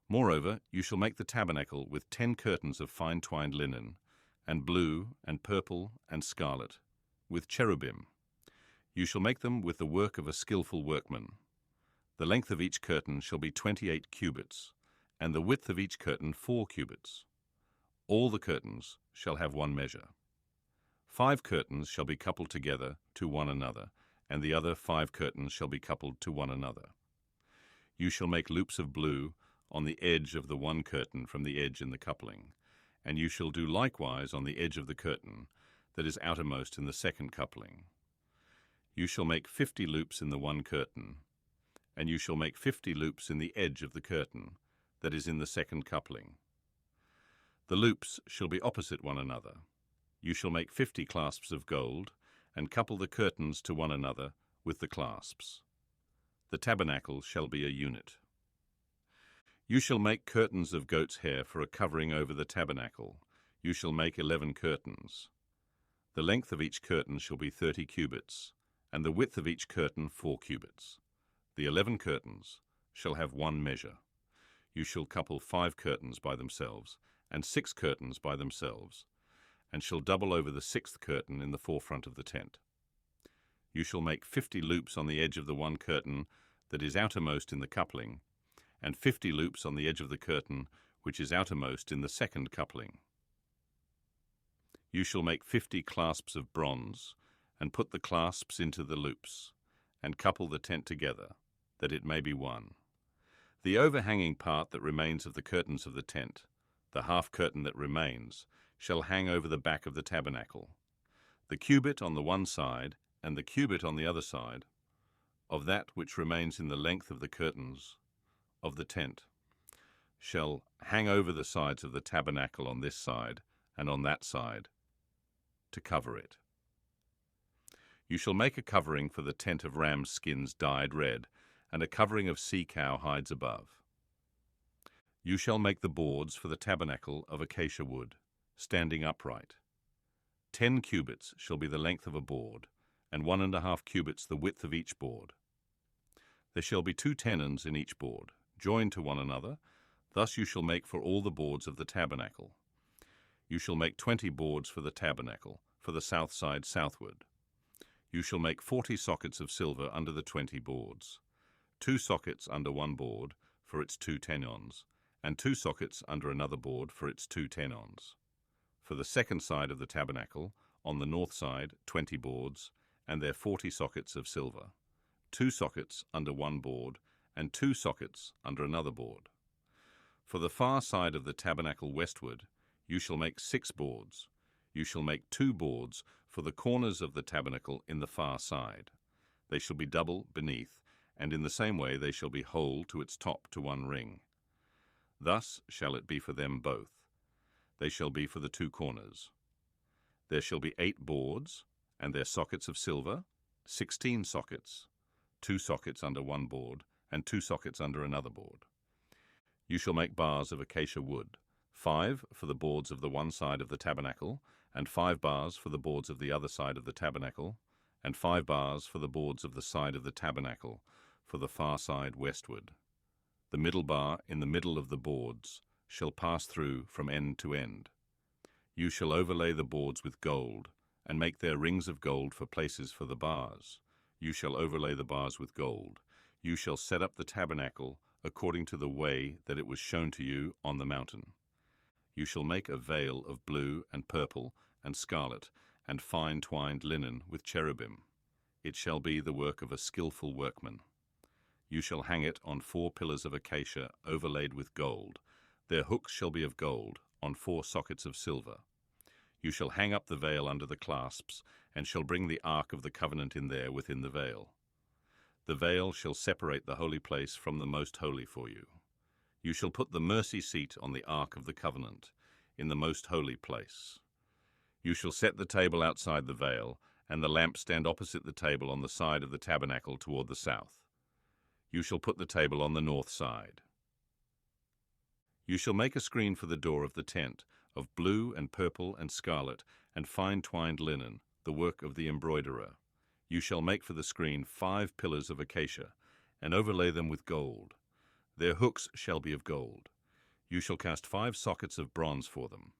Moreover, you shall make the tabernacle with 10 curtains of fine twined linen, and blue, and purple, and scarlet, with cherubim. You shall make them with the work of a skillful workman. The length of each curtain shall be 28 cubits, and the width of each curtain 4 cubits. All the curtains shall have one measure. 5 curtains shall be coupled together to one another, and the other 5 curtains shall be coupled to one another. You shall make loops of blue on the edge of the one curtain from the edge in the coupling, and you shall do likewise on the edge of the curtain that is outermost in the second coupling. You shall make 50 loops in the one curtain, and you shall make 50 loops in the edge of the curtain that is in the second coupling. The loops shall be opposite one another. You shall make 50 clasps of gold, and couple the curtains to one another with the clasps. The tabernacle shall be a unit. You shall make curtains of goat's hair for a covering over the tabernacle. You shall make 11 curtains. The length of each curtain shall be 30 cubits, and the width of each curtain 4 cubits. The 11 curtains shall have one measure. You shall couple 5 curtains by themselves, and 6 curtains by themselves, and shall double over the 6th curtain in the forefront of the tent. You shall make 50 loops on the edge of the one curtain that is outermost in the coupling, and 50 loops on the edge of the curtain which is outermost in the second coupling. You shall make 50 clasps of bronze, and put the clasps into the loops, and couple the tent together, that it may be one. The overhanging part that remains of the curtains of the tent, the half curtain that remains, shall hang over the back of the tabernacle. The cubit on the one side and the cubit on the other side of that which remains in the length of the curtains of the tent shall hang over the sides of the tabernacle on this side and on that side to cover it. You shall make a covering for the tent of ram's skins dyed red, and a covering of sea-cow hides above. You shall make the boards for the tabernacle of acacia wood, standing upright. 10 cubits shall be the length of a board, and 1.5 cubits the width of each board. There shall be 2 tenons in each board, joined to one another. Thus you shall make for all the boards of the tabernacle. You shall make 20 boards for the tabernacle, for the south side southward. You shall make 40 sockets of silver under the 20 boards, 2 sockets under one board for its 2 tenons, and 2 sockets under another board for its 2 tenons. For the second side of the tabernacle, on the north side, 20 boards, and their 40 sockets of silver, 2 sockets under one board, and 2 sockets under another board. For the far side of the tabernacle westward, you shall make 6 boards. You shall make 2 boards for the corners of the tabernacle in the far side. They shall be double beneath, and in the same way they shall be whole to its top to one ring. Thus shall it be for them both. They shall be for the 2 corners. There shall be 8 boards, and their sockets of silver, 16 sockets, 2 sockets under one board, and 2 sockets under another board. You shall make bars of acacia wood, 5 for the boards of the one side of the tabernacle, and 5 bars for the boards of the other side of the tabernacle, and 5 bars for the boards of the side of the tabernacle, for the far side westward. The middle bar in the middle of the boards shall pass through from end to end. You shall overlay the boards with gold, and make their rings of gold for places for the bars. You shall overlay the bars with gold. You shall set up the tabernacle according to the way that it was shown to you on the mountain. You shall make a veil of blue and purple and scarlet and fine twined linen with cherubim. It shall be the work of a skillful workman. You shall hang it on 4 pillars of acacia overlaid with gold. Their hooks shall be of gold, on 4 sockets of silver. You shall hang up the veil under the clasps, and shall bring the ark of the covenant in there within the veil. The veil shall separate the holy place from the most holy for you. You shall put the mercy seat on the ark of the covenant, in the most holy place. You shall set the table outside the veil, and the lampstand opposite the table on the side of the tabernacle toward the south. You shall put the table on the north side. You shall make a screen for the door of the tent, of blue and purple and scarlet, and fine twined linen, the work of the embroiderer. You shall make for the screen 5 pillars of acacia, and overlay them with gold. Their hooks shall be of gold. You shall cast 5 sockets of bronze for them.